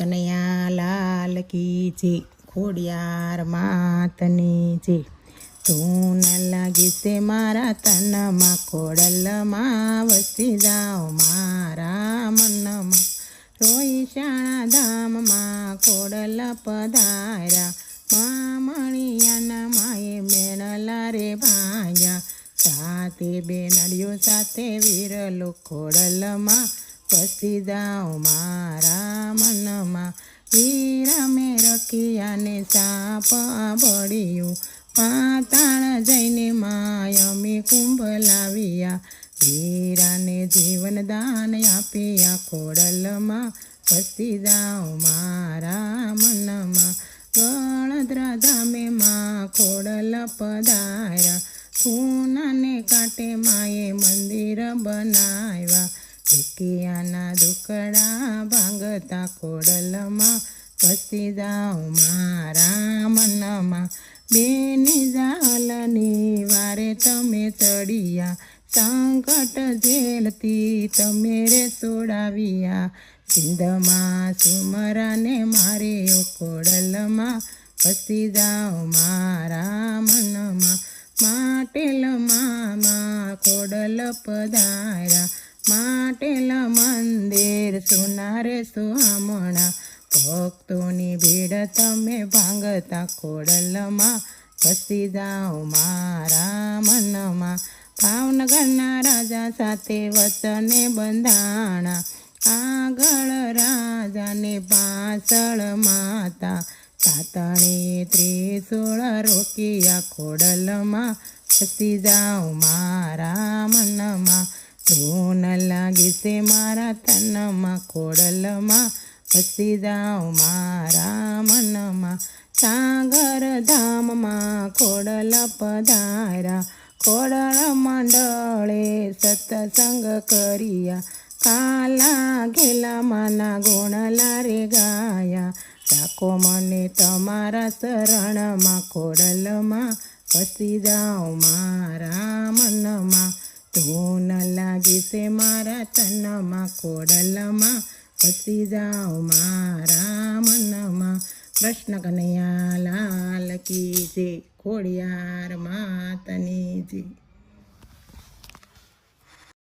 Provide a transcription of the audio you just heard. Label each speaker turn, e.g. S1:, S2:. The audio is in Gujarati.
S1: કનૈયા લાલ કી જય, ખોડિયાર માતની જય। તું ન લાગી છે મારા તનમાં, ખોડલમાં વસી જાઓ મારા મનમાં। રોઈ શાણા ધામમાં ખોડલ પધાર્યા, મા મણિયાના માએ મેણલા રે ભાગ્યા। સાથે બેનડીઓ સાથે વિરલો ખોડલમાં વસી જાઓ મારા મનમાં। વીરા મેં રખિયાને સાપ બળ્યું, પાતાળ જઈને માયમી કુંભ લાવ્યા। વીરાને જીવન દાન આપ્યા, ખોડલમાં વસી જાઓ મારા મનમાં। ગળદ્રા ધામે માં ખોડલ પધાર્યા, પૂનાને કાંઠે માએ મંદિર બનાવ્યા। દુખિયાના દુખડા ભાંગતા ખોડલમાં વસી જાઓ મારા મનમાં। બેની જાલની વારે તમે ચડિયા, સંકટ જેલથી તમે રે છોડાવ્યા। સિંધમાં સુમરાને મારે ખોડલમાં વસી જાઓ મારા મનમાં। માટેલમાં ખોડલ પધાર્યા, માટેલ મંદિર સોનારે સુહામણા। ભક્તોની ભીડ તમે ભાંગતા ખોડલમાં વસી જાઓ મારા મનમાં। ભાવનગરના રાજા સાથે વચને બંધાણા, આગળ રાજાને પાછળ માતા। તાતણે ત્રિશૂળ રોક્યા ખોડલમાં વસી જાઓ મારા મનમાં। ધૂન લાગી છે મારા તનમાં, ખોડલમાં વસી જાઓ મારા મનમાં। સાગર ધામમાં ખોડલ પધાર્યા, ખોડલ મંડળે સત્સંગ કર્યા। કાલા ઘેલા માના ગુણલા રે ગાયા, રાખો મને તમારા શરણમાં ખોડલમાં વસી જાઓ મારા મનમાં। ધૂન લાગી છે મારા તનમાં, ખોડલમાં વસી જાઓ મારા મનમાં। કૃષ્ણ કનૈયા લાલ કી જય, ખોડિયાર માતની જય।